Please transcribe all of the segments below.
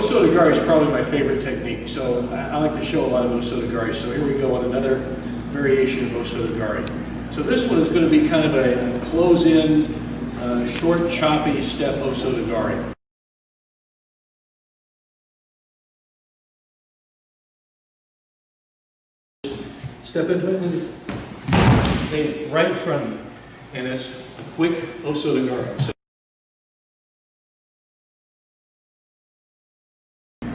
Soto Gari is probably my favorite technique, so I like to show a lot of O Soto Gari. So here we go on another variation of O Soto Gari. So this one is going to be kind of a close-in, short, choppy step O Soto Gari. Step into it and right in front of you, and it's a quick O Soto Gari.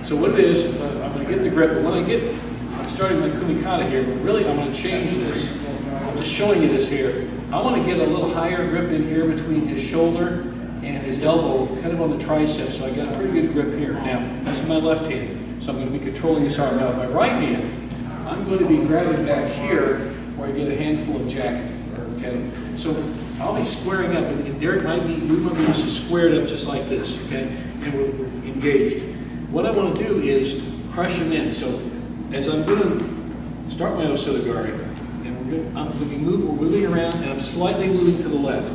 So what it is, I'm going to get the grip, but when I'm starting my kumikata here, but really I'm going to change this. I'm just showing you this here. I want to get a little higher grip in here between his shoulder and his elbow, kind of on the tricep, so I got a pretty good grip here. Now, this is my left hand, so I'm going to be controlling this arm. Now, with my right hand, I'm going to be grabbing back here where I get a handful of jacket, okay? So I'll be squaring up, and Derek might be just squared up just like this, okay? And we're engaged. What I want to do is crush him in. So as I'm going to start my O Soto Gari, and we're moving around, and I'm slightly moving to the left.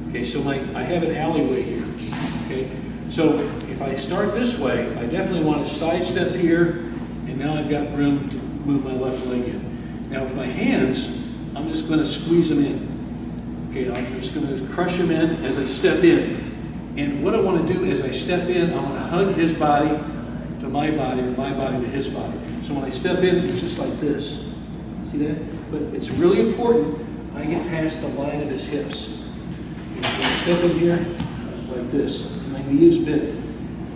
Okay, so I have an alleyway here. Okay, so if I start this way, I definitely want to sidestep here, and now I've got room to move my left leg in. Now with my hands, I'm just going to squeeze them in. Okay, I'm just going to crush them in as I step in. And what I want to do is I step in, I want to hug his body to my body, or my body to his body. So when I step in, it's just like this. See that? But it's really important I get past the line of his hips. So I step in here like this. My knee is bent.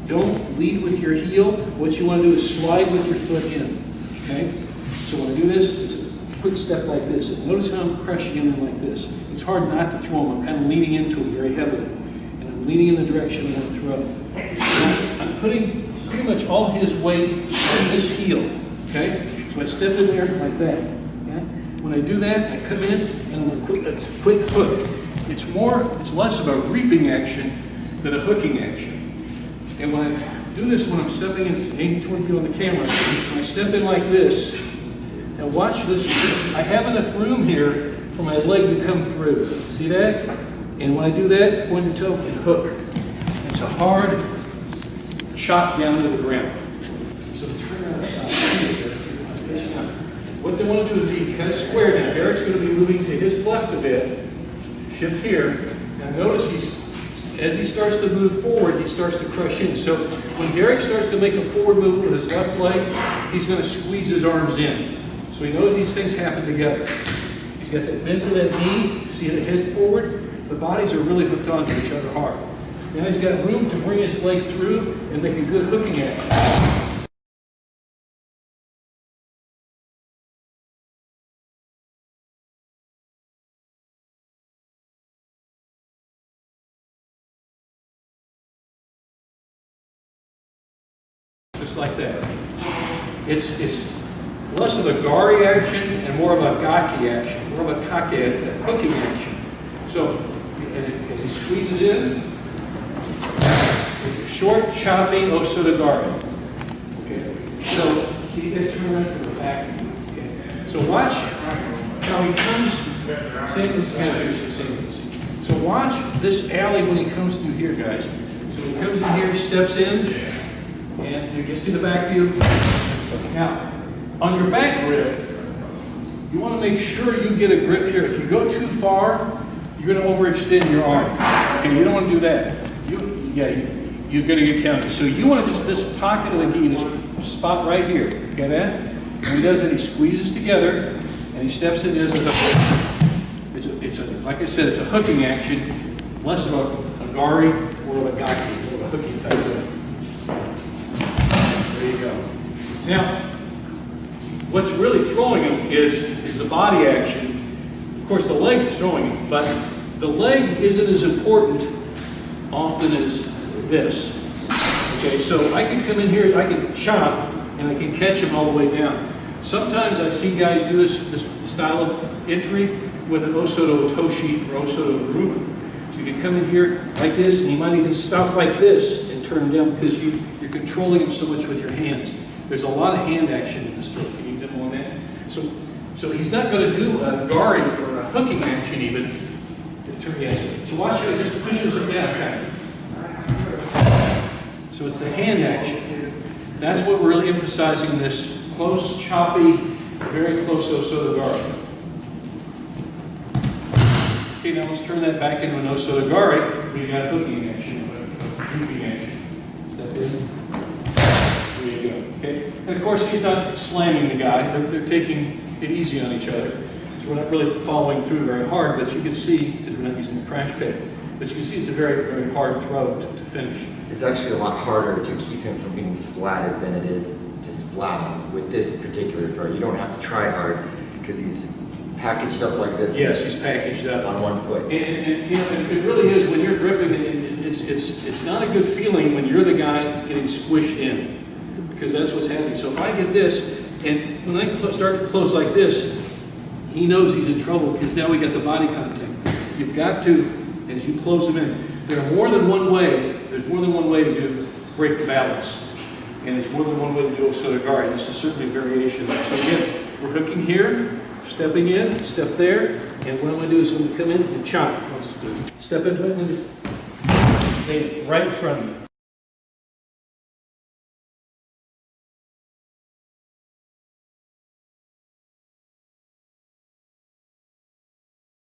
Don't lead with your heel. What you want to do is slide with your foot in. Okay? So when I do this, it's a quick step like this. And notice how I'm crushing him in like this. It's hard not to throw him. I'm kind of leaning into him very heavily. Leaning in the direction I want to throw. So I'm putting pretty much all his weight on this heel, okay? So I step in there like that, okay? When I do that, I come in and I'm going to put a quick hook. It's less of a reaping action than a hooking action. And when I do this, when I'm stepping in, aiming toward you on the camera, when I step in like this, now watch this, I have enough room here for my leg to come through. See that? And when I do that, point the toe and hook. It's a hard chop down to the ground. So turn around the side. What they want to do is be kind of square now. Derek's going to be moving to his left a bit. Shift here. Now notice as he starts to move forward, he starts to crush in. So when Derek starts to make a forward move with his left leg, he's going to squeeze his arms in. So he knows these things happen together. He's got that bend to that knee. See the head forward? The bodies are really hooked onto each other hard. Now he's got room to bring his leg through and make a good hooking action. Just like that. It's less of a gari action and more of a gaki action, more of a kake, a hooking action. So as he squeezes in, it's a short, choppy O Soto Gari. Okay. So can you guys turn around from the back? Okay. So watch how he comes. So watch this alley when he comes through here, guys. So he comes in here, steps in, and you can see the back view. Now, on your back grip, you want to make sure you get a grip here. If you go too far, you're going to overextend your arm. Okay, you don't want to do that. You're going to get counted. So you want to just this pocket of the gi, this spot right here. Get that? When he does it, he squeezes together and he steps in. There's a like I said, it's a hooking action, less of a gari or a gaki, or a hooking type thing. There you go. Now, what's really throwing him is the body action. Of course, the leg is throwing him, but the leg isn't as important often as this. Okay, so I can come in here, I can chop, and I can catch him all the way down. Sometimes I've seen guys do this style of entry with an O Soto toe sheet or O Soto group. So you can come in here like this, and you might even stop like this and turn him down because you're controlling him so much with your hands. There's a lot of hand action in this throw. Can you demo on that? So he's not going to do a gari or a hooking action even. So watch how he just pushes him down. Okay? So it's the hand action. That's what we're really emphasizing in this close, choppy, very close O SOTO gari. Okay, now let's turn that back into an O SOTO gari. We've got hooking action, sweeping action. Step in. There you go. Okay, and of course he's not slamming the guy. They're taking it easy on each other. So we're not really following through very hard, but you can see, because we're not using the crash pit, but you can see it's a very, very hard throw to finish. It's actually a lot harder to keep him from getting splatted than it is to splat him with this particular throw. You don't have to try hard because he's packaged up like this. Yes, he's packaged up on one foot. And you know, it really is, when you're gripping, it's not a good feeling when you're the guy getting squished in, because that's what's happening. So if I get this, and when I start to close like this, he knows he's in trouble because now we got the body contact. You've got to, as you close him in, there's more than one way to break the balance. And there's more than one way to do O SOTO gari. This is certainly a variation. So again, we're hooking here, stepping in, step there, and what I'm going to do is I'm going to come in and chop. I'll just do it. Step into it, and right in front of you.